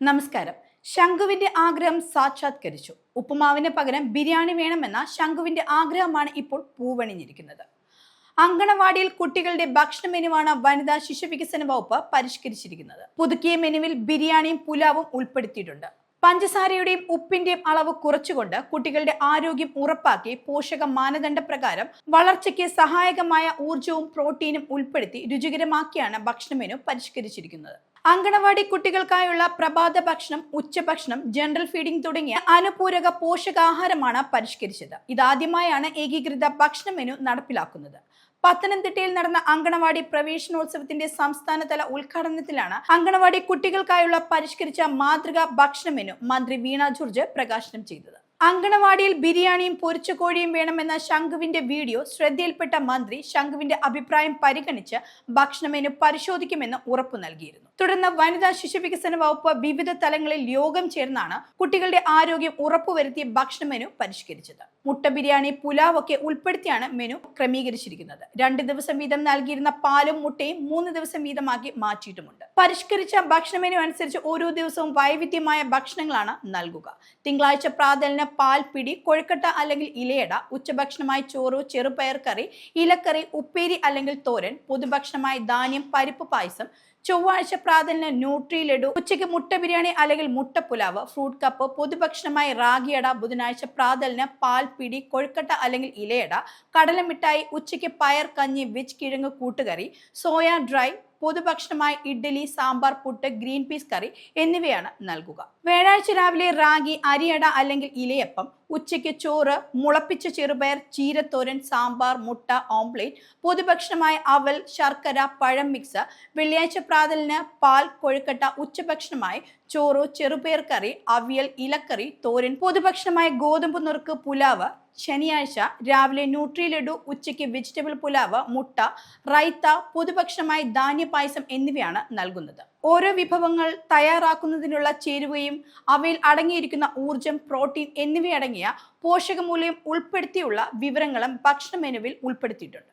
നമസ്കാരം. ശംഖുവിന്റെ ആഗ്രഹം സാക്ഷാത്കരിച്ചു. ഉപ്പുമാവിന് പകരം ബിരിയാണി വേണമെന്ന ശംഖുവിന്റെ ആഗ്രഹമാണ് ഇപ്പോൾ പൂവണിഞ്ഞിരിക്കുന്നത്. അങ്കണവാടിയിൽ കുട്ടികളുടെ ഭക്ഷണ മെനുവാണ് വനിതാ ശിശുവികസന വകുപ്പ് പരിഷ്കരിച്ചിരിക്കുന്നത്. പുതുക്കിയ മെനുവിൽ ബിരിയാണിയും പുലാവും ഉൾപ്പെടുത്തിയിട്ടുണ്ട്. പഞ്ചസാരയുടെയും ഉപ്പിന്റെയും അളവ് കുറച്ചുകൊണ്ട് കുട്ടികളുടെ ആരോഗ്യം ഉറപ്പാക്കി പോഷക മാനദണ്ഡ പ്രകാരം വളർച്ചയ്ക്ക് സഹായകമായ ഊർജവും പ്രോട്ടീനും ഉൾപ്പെടുത്തി രുചികരമാക്കിയാണ് ഭക്ഷണ മെനു പരിഷ്കരിച്ചിരിക്കുന്നത്. അങ്കണവാടി കുട്ടികൾക്കായുള്ള പ്രഭാത ഭക്ഷണം, ഉച്ചഭക്ഷണം, ജനറൽ ഫീഡിംഗ് തുടങ്ങിയ അനുപൂരക പോഷകാഹാരമാണ് പരിഷ്കരിച്ചത്. ഇതാദ്യമായാണ് ഏകീകൃത ഭക്ഷണ മെനു നടപ്പിലാക്കുന്നത്. പത്തനംതിട്ടയിൽ നടന്ന അങ്കണവാടി പ്രവേശനോത്സവത്തിന്റെ സംസ്ഥാനതല ഉദ്ഘാടനത്തിലാണ് അങ്കണവാടി കുട്ടികൾക്കായുള്ള പരിഷ്കരിച്ച മാതൃകാ ഭക്ഷണ മെനു മന്ത്രി വീണ ജോർജ് പ്രകാശനം ചെയ്തത്. അങ്കണവാടിയിൽ ബിരിയാണിയും പൊരിച്ച കോഴിയും വേണമെന്ന ശംഖുവിന്റെ വീഡിയോ ശ്രദ്ധയിൽപ്പെട്ട മന്ത്രി ശംഖുവിന്റെ അഭിപ്രായം പരിഗണിച്ച് ഭക്ഷണ മെനു പരിശോധിക്കുമെന്ന് ഉറപ്പു നൽകിയിരുന്നു. തുടർന്ന് വനിതാ ശിശുവികസന വകുപ്പ് വിവിധ തലങ്ങളിൽ യോഗം ചേർന്നാണ് കുട്ടികളുടെ ആരോഗ്യം ഉറപ്പുവരുത്തിയ ഭക്ഷണ മെനു പരിഷ്കരിച്ചത്. മുട്ട ബിരിയാണി, പുലാവ് ഒക്കെ ഉൾപ്പെടുത്തിയാണ് മെനു ക്രമീകരിച്ചിരിക്കുന്നത്. 2 ദിവസം വീതം നൽകിയിരുന്ന പാലും മുട്ടയും 3 ദിവസം വീതമാക്കി മാറ്റിയിട്ടുമുണ്ട്. പരിഷ്കരിച്ച ഭക്ഷണ മെനു അനുസരിച്ച് ഓരോ ദിവസവും വൈവിധ്യമായ ഭക്ഷണങ്ങളാണ് നൽകുക. തിങ്കളാഴ്ച പ്രാതലിന് പാൽ പിടി, കൊഴുക്കട്ട അല്ലെങ്കിൽ ഇലയട, ഉച്ചഭക്ഷണമായി ചോറ്, ചെറുപയർ കറി, ഇലക്കറി, ഉപ്പേരി അല്ലെങ്കിൽ തോരൻ, പൊതുഭക്ഷണമായി ധാന്യം, പരിപ്പ് പായസം, ചൊവ്വാഴ്ച പ്രാതലിന് ന്യൂട്രി ലഡു, ഉച്ചയ്ക്ക് മുട്ട ബിരിയാണി അല്ലെങ്കിൽ മുട്ട പുലാവ്, ഫ്രൂട്ട് കപ്പ്, പൊതുഭക്ഷണമായി റാഗിയട, ബുധനാഴ്ച പ്രാതലിന് പാൽ പിടി, കൊഴുക്കട്ട അല്ലെങ്കിൽ ഇലയട, കടലമിഠായി, ഉച്ചയ്ക്ക് പയർ കഞ്ഞി, വെജ് കിഴങ്ങ് കൂട്ടുകറി, സോയ ഡ്രൈ, പൊതുഭക്ഷണമായി ഇഡ്ഡലി, സാമ്പാർ, പുട്ട്, ഗ്രീൻ പീസ് കറി എന്നിവയാണ് നൽകുക. വ്യാഴാഴ്ച രാവിലെ റാഗി, അരിയട അല്ലെങ്കിൽ ഇലയപ്പം, ഉച്ചയ്ക്ക് ചോറ്, മുളപ്പിച്ച ചെറുപയർ, ചീരത്തോരൻ, സാമ്പാർ, മുട്ട ഓംപ്ലേറ്റ്, പൊതുഭക്ഷണമായി അവൽ, ശർക്കര, പഴം മിക്സ്, വെള്ളിയാഴ്ച പ്രാതലിന് പാൽ, കൊഴുക്കട്ട, ഉച്ചഭക്ഷണമായി ചോറ്, ചെറുപയർ കറി, അവിയൽ, ഇലക്കറി, തോരൻ, പൊതുഭക്ഷണമായി ഗോതമ്പ് നുറുക്ക്, പുലാവ്, ശനിയാഴ്ച രാവിലെ ന്യൂട്രി ലഡു, ഉച്ചയ്ക്ക് വെജിറ്റബിൾ പുലാവ്, മുട്ട, റൈത്ത, പൊതുഭക്ഷണമായി ധാന്യപായസം എന്നിവയാണ് നൽകുന്നത്. ഓരോ വിഭവങ്ങൾ തയ്യാറാക്കുന്നതിനുള്ള ചേരുവയും അവയിൽ അടങ്ങിയിരിക്കുന്ന ഊർജം, പ്രോട്ടീൻ എന്നിവയടങ്ങിയ പോഷകമൂല്യം ഉൾപ്പെടുത്തിയുള്ള വിവരങ്ങളും ഭക്ഷണ മെനുവിൽ ഉൾപ്പെടുത്തിയിട്ടുണ്ട്.